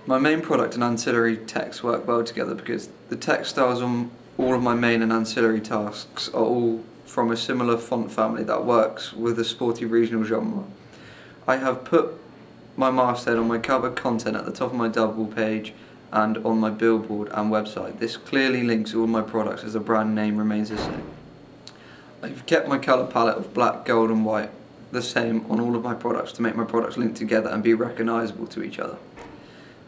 My main product and ancillary text work well together because the text styles on all of my main and ancillary tasks are all from a similar font family that works with the sporty regional genre. I have put my masthead on my cover content at the top of my double page and on my billboard and website. This clearly links all my products as the brand name remains the same. I've kept my colour palette of black, gold and white the same on all of my products to make my products link together and be recognisable to each other.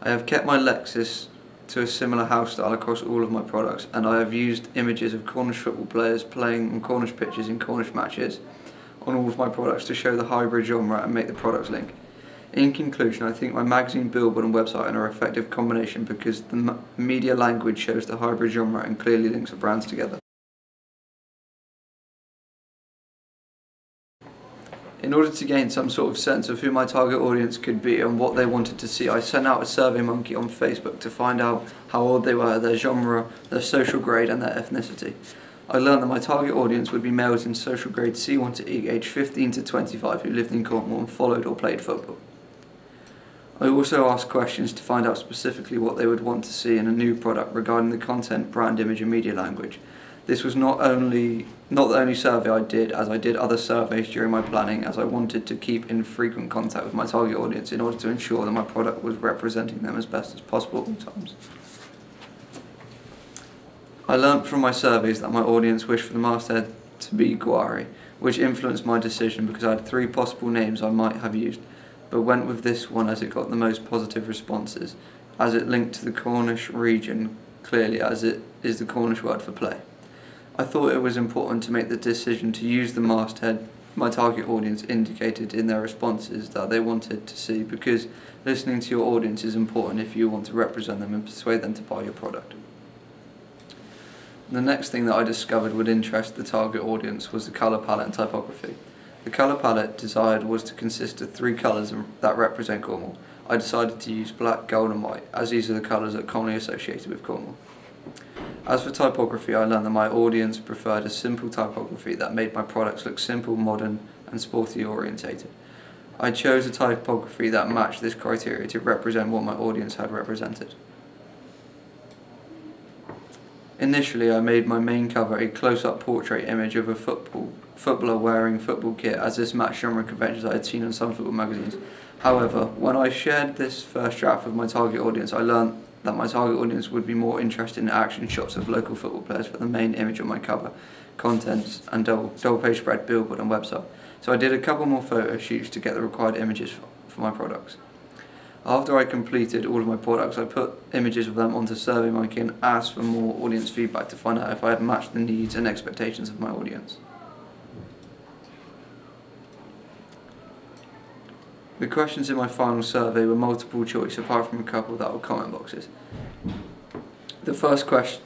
I have kept my Lexus to a similar house style across all of my products, and I have used images of Cornish football players playing on Cornish pitches in Cornish matches on all of my products to show the hybrid genre and make the products link. In conclusion, I think my magazine, billboard and website are an effective combination because the media language shows the hybrid genre and clearly links the brands together. In order to gain some sort of sense of who my target audience could be and what they wanted to see, I sent out a SurveyMonkey on Facebook to find out how old they were, their genre, their social grade and their ethnicity. I learned that my target audience would be males in social grade C1 to E, aged 15 to 25 who lived in Cornwall and followed or played football. I also asked questions to find out specifically what they would want to see in a new product regarding the content, brand image and media language. This was not the only survey I did, as I did other surveys during my planning, as I wanted to keep in frequent contact with my target audience in order to ensure that my product was representing them as best as possible at all times. I learnt from my surveys that my audience wished for the masthead to be Guari, which influenced my decision because I had 3 possible names I might have used, but went with this one as it got the most positive responses, as it linked to the Cornish region clearly, as it is the Cornish word for play. I thought it was important to make the decision to use the masthead my target audience indicated in their responses that they wanted to see, because listening to your audience is important if you want to represent them and persuade them to buy your product. The next thing that I discovered would interest the target audience was the colour palette and typography. The colour palette desired was to consist of 3 colours that represent Cornwall. I decided to use black, gold and white, as these are the colours that are commonly associated with Cornwall. As for typography, I learned that my audience preferred a simple typography that made my products look simple, modern and sporty orientated. I chose a typography that matched this criteria to represent what my audience had represented. Initially, I made my main cover a close-up portrait image of a footballer wearing football kit, as this matched genre conventions I had seen in some football magazines. However, when I shared this first draft with my target audience, I learned that my target audience would be more interested in action shots of local football players for the main image of my cover, contents and double page spread, billboard and website. So I did a couple more photo shoots to get the required images for my products. After I completed all of my products, I put images of them onto SurveyMonkey and asked for more audience feedback to find out if I had matched the needs and expectations of my audience. The questions in my final survey were multiple choice, apart from a couple that were comment boxes. The first question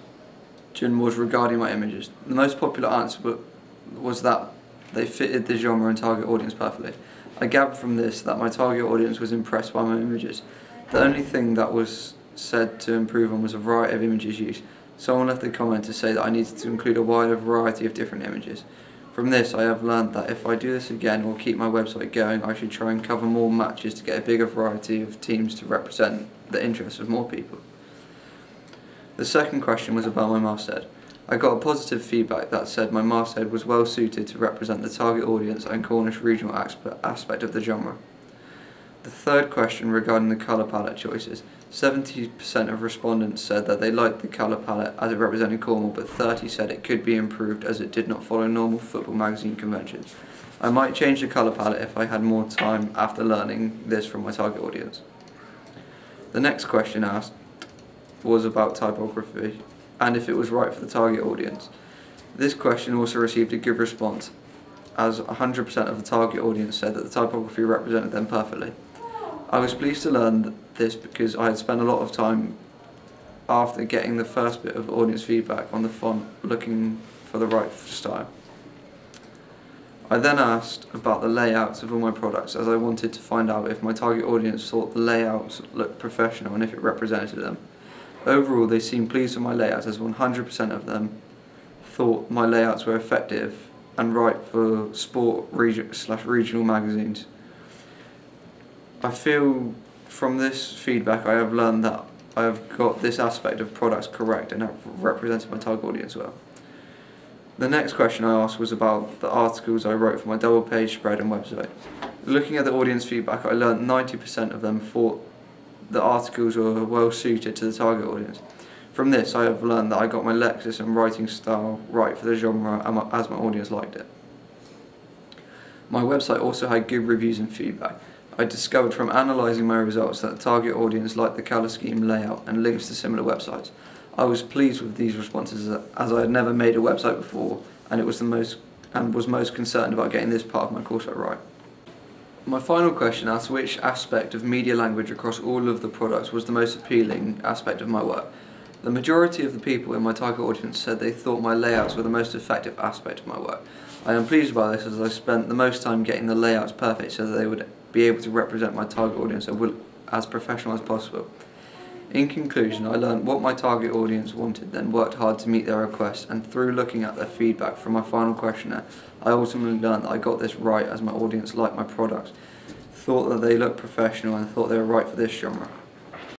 was regarding my images. The most popular answer was that they fitted the genre and target audience perfectly. I gathered from this that my target audience was impressed by my images. The only thing that was said to improve on was a variety of images used. Someone left a comment to say that I needed to include a wider variety of different images. From this, I have learned that if I do this again or keep my website going, I should try and cover more matches to get a bigger variety of teams to represent the interests of more people. The second question was about my masthead. I got a positive feedback that said my masthead was well suited to represent the target audience and Cornish regional aspect of the genre. The third question regarding the colour palette choices. 70% of respondents said that they liked the colour palette as it represented Cornwall, but 30% said it could be improved as it did not follow normal football magazine conventions. I might change the colour palette if I had more time after learning this from my target audience. The next question asked was about typography and if it was right for the target audience. This question also received a good response, as 100% of the target audience said that the typography represented them perfectly. I was pleased to learn this because I had spent a lot of time after getting the first bit of audience feedback on the font looking for the right style. I then asked about the layouts of all my products, as I wanted to find out if my target audience thought the layouts looked professional and if it represented them. Overall, they seemed pleased with my layouts, as 100% of them thought my layouts were effective and right for sport/regional magazines. I feel From this feedback, I have learned that I have got this aspect of products correct and have represented my target audience well. The next question I asked was about the articles I wrote for my double page spread and website. Looking at the audience feedback, I learned 90% of them thought the articles were well suited to the target audience. From this, I have learned that I got my lexis and writing style right for the genre as my audience liked it. My website also had good reviews and feedback. I discovered from analysing my results that the target audience liked the colour scheme, layout and links to similar websites. I was pleased with these responses as I had never made a website before and was most concerned about getting this part of my course right. My final question asked which aspect of media language across all of the products was the most appealing aspect of my work. The majority of the people in my target audience said they thought my layouts were the most effective aspect of my work. I am pleased about this as I spent the most time getting the layouts perfect so that they would be able to represent my target audience as professional as possible. In conclusion, I learned what my target audience wanted, then worked hard to meet their requests, and through looking at their feedback from my final questionnaire, I ultimately learned that I got this right as my audience liked my products, thought that they looked professional and thought they were right for this genre.